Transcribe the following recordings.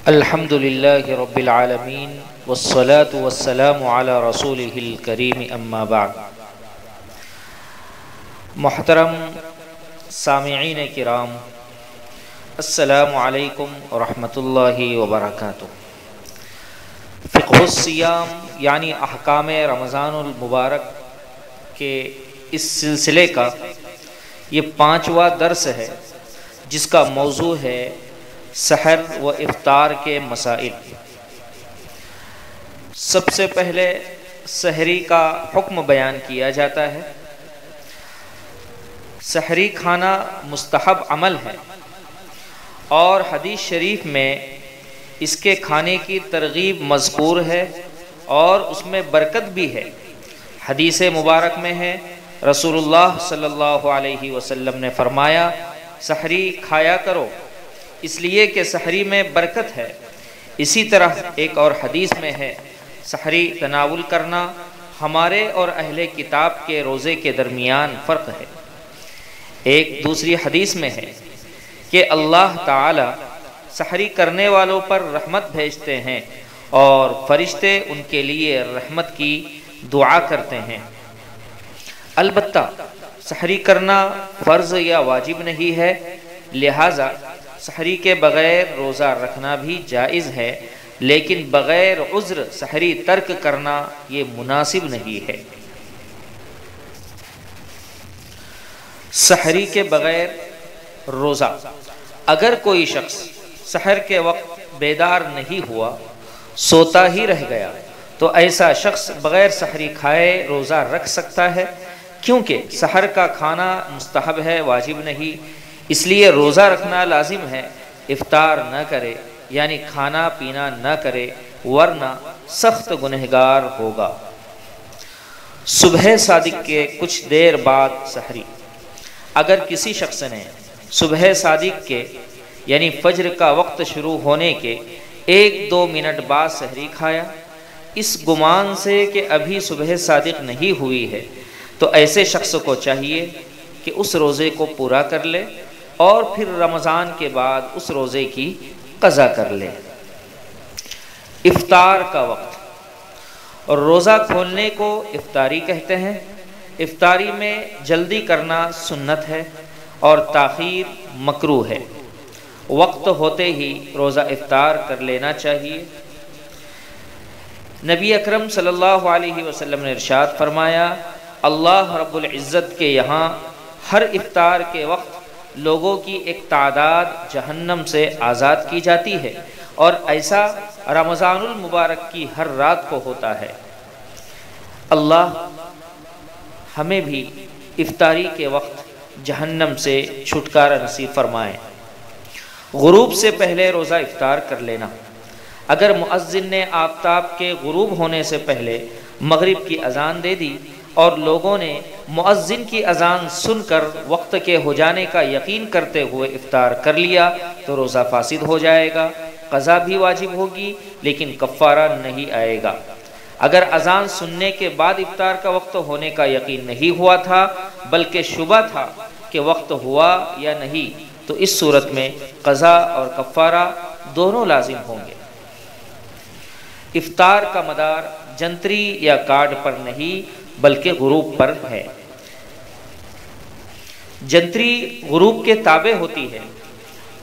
الحمد للہ رب العالمین والصلاة والسلام علی رسولہ الکریم اما بعد۔ محترم سامعین کرام، السلام علیکم ورحمۃ اللہ وبرکاتہ۔ فقہ الصیام یعنی احکام رمضان المبارک کے اس سلسلے کا یہ 5واں درس ہے، جس کا موضوع ہے سحر و افطار کے مسائل۔ سب سے پہلے سحری کا حکم بیان کیا جاتا ہے۔ سحری کھانا مستحب عمل ہے اور حدیث شریف میں اس کے کھانے کی ترغیب مذکور ہے اور اس میں برکت بھی ہے۔ حدیث مبارک میں ہے، رسول اللہ صلی اللہ علیہ وسلم نے فرمایا، سحری کھایا کرو اس لیے کہ سحری میں برکت ہے۔ اسی طرح ایک اور حدیث میں ہے، سحری تناول کرنا ہمارے اور اہل کتاب کے روزے کے درمیان فرق ہے۔ ایک دوسری حدیث میں ہے کہ اللہ تعالی سحری کرنے والوں پر رحمت بھیجتے ہیں اور فرشتے ان کے لیے رحمت کی دعا کرتے ہیں۔ البتہ سحری کرنا فرض یا واجب نہیں ہے، لہذا سحری کے بغیر روزہ رکھنا بھی جائز ہے، لیکن بغیر عذر سحری ترک کرنا یہ مناسب نہیں ہے۔ سحری کے بغیر روزہ، اگر کوئی شخص سحر کے وقت بیدار نہیں ہوا، سوتا ہی رہ گیا، تو ایسا شخص بغیر سحری کھائے روزہ رکھ سکتا ہے، کیونکہ سحر کا کھانا مستحب ہے، واجب نہیں، اس لیے روزہ رکھنا لازم ہے۔ افطار نہ کرے یعنی کھانا پینا نہ کرے، ورنہ سخت گنہگار ہوگا۔ صبح صادق کے کچھ دیر بعد سحری، اگر کسی شخص نے صبح صادق کے یعنی فجر کا وقت شروع ہونے کے 1-2 منٹ بعد سحری کھایا، اس گمان سے کہ ابھی صبح صادق نہیں ہوئی ہے، تو ایسے شخص کو چاہیے کہ اس روزے کو پورا کر لے اور پھر رمضان کے بعد اس روزے کی قضا کر لے۔ افطار کا وقت، اور روزہ کھولنے کو افطاری کہتے ہیں۔ افطاری میں جلدی کرنا سنت ہے اور تاخیر مکروہ ہے۔ وقت ہوتے ہی روزہ افطار کر لینا چاہیے۔ نبی اکرم صلی اللہ علیہ وسلم نے ارشاد فرمایا، اللہ رب العزت کے یہاں ہر افطار کے وقت لوگوں کی ایک تعداد جہنم سے آزاد کی جاتی ہے، اور ایسا رمضان المبارک کی ہر رات کو ہوتا ہے۔ اللہ ہمیں بھی افطاری کے وقت جہنم سے چھٹکارا نصیب فرمائے۔ غروب سے پہلے روزہ افطار کر لینا، اگر مؤذن نے آفتاب کے غروب ہونے سے پہلے مغرب کی اذان دے دی اور لوگوں نے مؤذن کی اذان سن کر وقت کے ہو جانے کا یقین کرتے ہوئے افطار کر لیا، تو روزہ فاسد ہو جائے گا، قضا بھی واجب ہوگی لیکن کفارہ نہیں آئے گا۔ اگر اذان سننے کے بعد افطار کا وقت ہونے کا یقین نہیں ہوا تھا، بلکہ شبہ تھا کہ وقت ہوا یا نہیں، تو اس صورت میں قضا اور کفارہ دونوں لازم ہوں گے۔ افطار کا مدار جنتری یا کارڈ پر نہیں بلکہ غروب پر ہے۔ جنتری غروب کے تابع ہوتی ہے،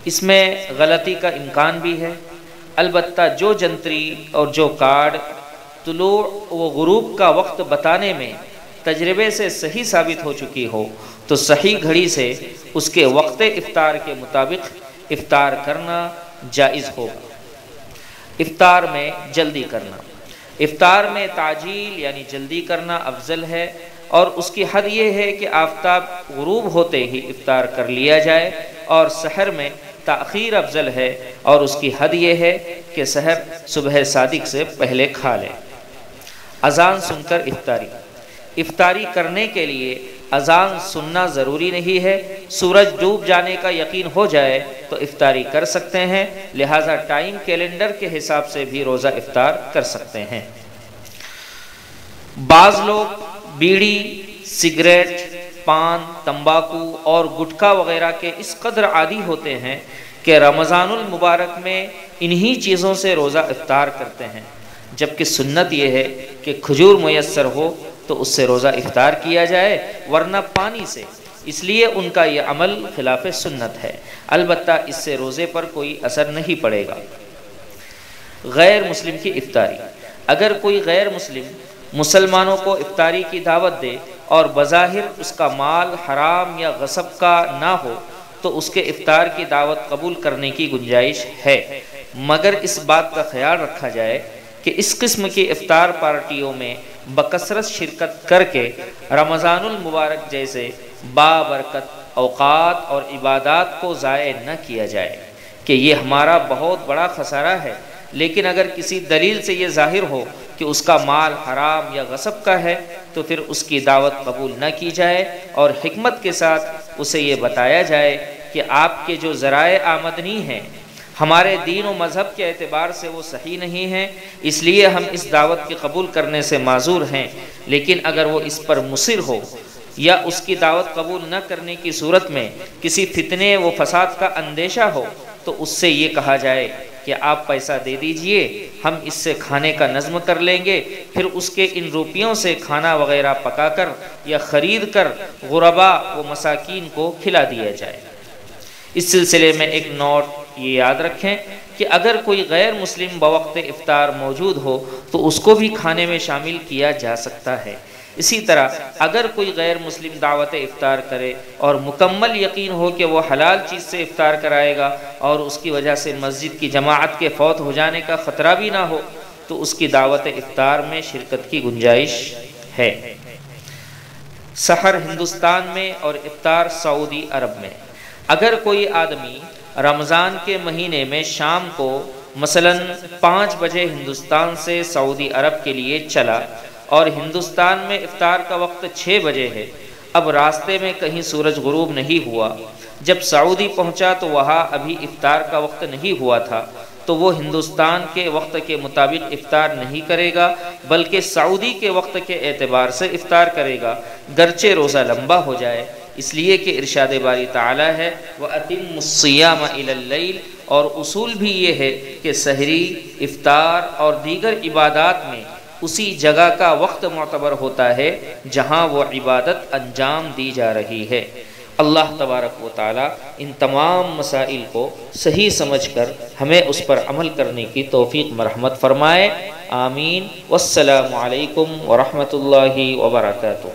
اس میں غلطی کا امکان بھی ہے، البتہ جو جنتری اور جو کارڈ طلوع و غروب کا وقت بتانے میں تجربے سے صحیح ثابت ہو چکی ہو، تو صحیح گھڑی سے اس کے وقت افطار کے مطابق افطار کرنا جائز ہوگا۔ افطار میں جلدی کرنا، افطار میں تعجیل یعنی جلدی کرنا افضل ہے، اور اس کی حد یہ ہے کہ آفتاب غروب ہوتے ہی افطار کر لیا جائے، اور سحر میں تاخیر افضل ہے، اور اس کی حد یہ ہے کہ سحر صبح صادق سے پہلے کھا لے۔ اذان سن کر افطاری، افطاری کرنے کے لیے اذان سننا ضروری نہیں ہے۔ سورج ڈوب جانے کا یقین ہو جائے تو افطاری کر سکتے ہیں، لہٰذا ٹائم کیلنڈر کے حساب سے بھی روزہ افطار کر سکتے ہیں۔ بعض لوگ بیڑی، سگریٹ، پان، تمباکو اور گٹکا وغیرہ کے اس قدر عادی ہوتے ہیں کہ رمضان المبارک میں انہی چیزوں سے روزہ افطار کرتے ہیں، جبکہ سنت یہ ہے کہ کھجور میسر ہو تو اس سے روزہ افطار کیا جائے، ورنہ پانی سے۔ اس لیے ان کا یہ عمل خلاف سنت ہے، البتہ اس سے روزے پر کوئی اثر نہیں پڑے گا۔ غیر مسلم کی افطاری، اگر کوئی غیر مسلم مسلمانوں کو افطاری کی دعوت دے اور بظاہر اس کا مال حرام یا غصب کا نہ ہو تو اس کے افطار کی دعوت قبول کرنے کی گنجائش ہے، مگر اس بات کا خیال رکھا جائے کہ اس قسم کی افطار پارٹیوں میں بکثرت شرکت کر کے رمضان المبارک جیسے بابرکت اوقات اور عبادات کو ضائع نہ کیا جائے، کہ یہ ہمارا بہت بڑا خسارہ ہے۔ لیکن اگر کسی دلیل سے یہ ظاہر ہو کہ اس کا مال حرام یا غصب کا ہے تو پھر اس کی دعوت قبول نہ کی جائے، اور حکمت کے ساتھ اسے یہ بتایا جائے کہ آپ کے جو ذرائع آمدنی ہیں ہمارے دین و مذہب کے اعتبار سے وہ صحیح نہیں ہیں، اس لیے ہم اس دعوت کے قبول کرنے سے معذور ہیں۔ لیکن اگر وہ اس پر مصر ہو یا اس کی دعوت قبول نہ کرنے کی صورت میں کسی فتنے و فساد کا اندیشہ ہو تو اس سے یہ کہا جائے کہ آپ پیسہ دے دیجئے، ہم اس سے کھانے کا نظم کر لیں گے، پھر اس کے ان روپیوں سے کھانا وغیرہ پکا کر یا خرید کر غربا و مساکین کو کھلا دیا جائے۔ اس سلسلے میں ایک نوٹ یہ یاد رکھیں کہ اگر کوئی غیر مسلم بوقت افطار موجود ہو تو اس کو بھی کھانے میں شامل کیا جا سکتا ہے۔ اسی طرح اگر کوئی غیر مسلم دعوت افطار کرے اور مکمل یقین ہو کہ وہ حلال چیز سے افطار کرائے گا اور اس کی وجہ سے مسجد کی جماعت کے فوت ہو جانے کا خطرہ بھی نہ ہو تو اس کی دعوت افطار میں شرکت کی گنجائش ہے۔ سحر ہندوستان میں اور افطار سعودی عرب میں، اگر کوئی آدمی رمضان کے مہینے میں شام کو مثلاً 5 بجے ہندوستان سے سعودی عرب کے لیے چلا اور ہندوستان میں افطار کا وقت 6 بجے ہے، اب راستے میں کہیں سورج غروب نہیں ہوا، جب سعودی پہنچا تو وہاں ابھی افطار کا وقت نہیں ہوا تھا، تو وہ ہندوستان کے وقت کے مطابق افطار نہیں کرے گا بلکہ سعودی کے وقت کے اعتبار سے افطار کرے گا، گرچہ روزہ لمبا ہو جائے، اس لیے کہ ارشاد باری تعالی ہے وَأَتِمُّ الصِّيَامَ إِلَى اللَّيْلِ، اور اصول بھی یہ ہے کہ سحری، افطار اور دیگر عبادات میں اسی جگہ کا وقت معتبر ہوتا ہے جہاں وہ عبادت انجام دی جا رہی ہے۔ اللہ تبارک و تعالی ان تمام مسائل کو صحیح سمجھ کر ہمیں اس پر عمل کرنے کی توفیق مرحمت فرمائے، آمین۔ والسلام علیکم ورحمۃ اللہ وبرکاتہ۔